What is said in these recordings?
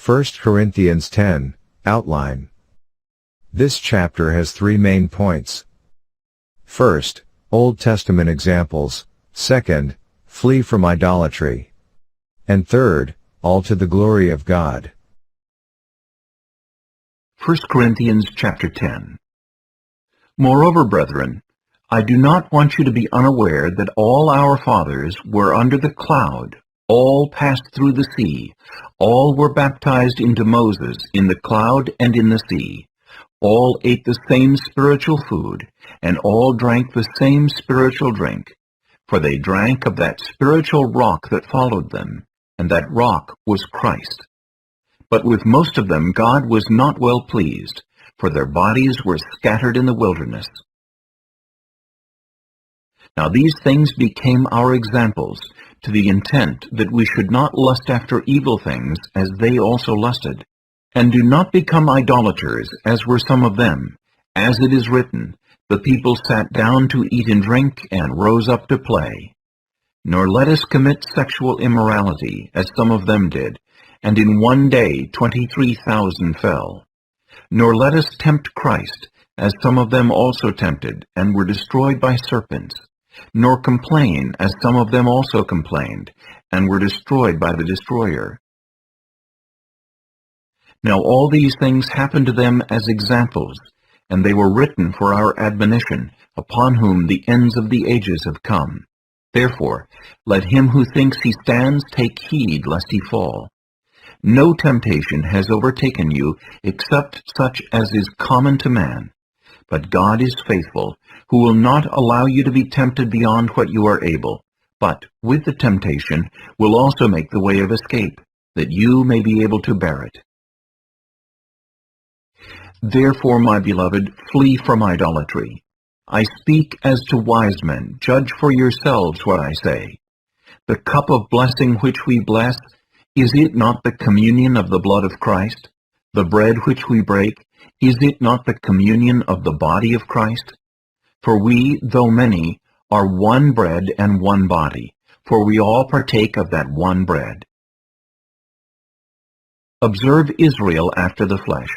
1 Corinthians 10, Outline. This chapter has three main points. First, Old Testament examples. Second, flee from idolatry. And third, all to the glory of God. 1 Corinthians chapter 10. Moreover, brethren, I do not want you to be unaware that all our fathers were under the cloud, all passed through the sea, all were baptized into Moses in the cloud and in the sea, all ate the same spiritual food, and all drank the same spiritual drink, for they drank of that spiritual rock that followed them, and that rock was Christ. But with most of them God was not well pleased, for their bodies were scattered in the wilderness. Now these things became our examples, to the intent that we should not lust after evil things as they also lusted. And do not become idolaters, as were some of them. As it is written, the people sat down to eat and drink, and rose up to play. Nor let us commit sexual immorality, as some of them did, and in one day 23,000 fell. Nor let us tempt Christ, as some of them also tempted, and were destroyed by serpents. Nor complain, as some of them also complained, and were destroyed by the destroyer. Now all these things happened to them as examples, and they were written for our admonition, upon whom the ends of the ages have come. Therefore, let him who thinks he stands take heed lest he fall. No temptation has overtaken you except such as is common to man. But God is faithful, who will not allow you to be tempted beyond what you are able, but with the temptation will also make the way of escape, that you may be able to bear it. Therefore, my beloved, flee from idolatry. I speak as to wise men. Judge for yourselves what I say. The cup of blessing which we bless, is it not the communion of the blood of Christ? The bread which we break, is it not the communion of the body of Christ? For we, though many, are one bread and one body, for we all partake of that one bread. Observe Israel after the flesh.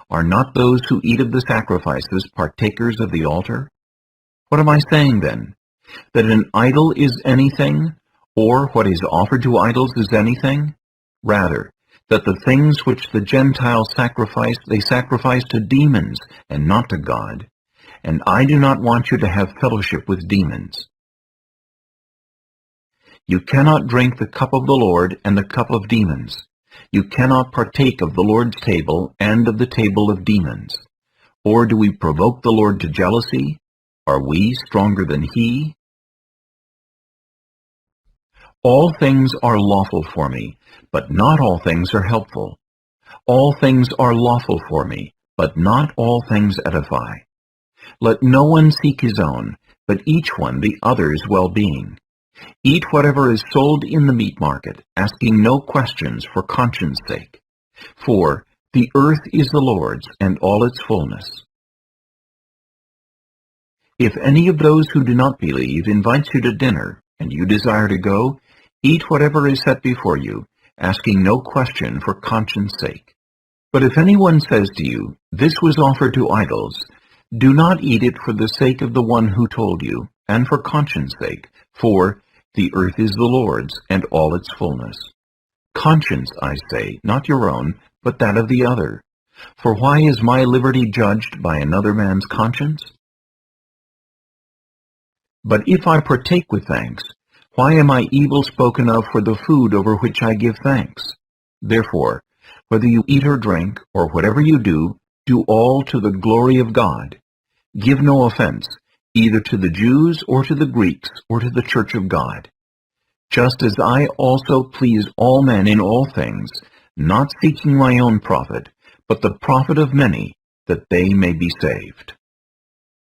Are not those who eat of the sacrifices partakers of the altar? What am I saying then? That an idol is anything, or what is offered to idols is anything? Rather, that the things which the Gentiles sacrifice, they sacrifice to demons and not to God. And I do not want you to have fellowship with demons. You cannot drink the cup of the Lord and the cup of demons. You cannot partake of the Lord's table and of the table of demons. Or do we provoke the Lord to jealousy? Are we stronger than he? All things are lawful for me, but not all things are helpful. All things are lawful for me, but not all things edify. Let no one seek his own, but each one the other's well-being. Eat whatever is sold in the meat market, asking no questions for conscience sake. For the earth is the Lord's, and all its fullness. If any of those who do not believe invites you to dinner, and you desire to go, eat whatever is set before you, asking no question for conscience sake. But if anyone says to you, "This was offered to idols," do not eat it for the sake of the one who told you, and for conscience sake, for the earth is the Lord's, and all its fullness. Conscience, I say, not your own, but that of the other. For why is my liberty judged by another man's conscience? But if I partake with thanks, why am I evil spoken of for the food over which I give thanks? Therefore, whether you eat or drink, or whatever you do, do all to the glory of God. Give no offense, either to the Jews or to the Greeks or to the church of God. Just as I also please all men in all things, not seeking my own profit, but the profit of many, that they may be saved.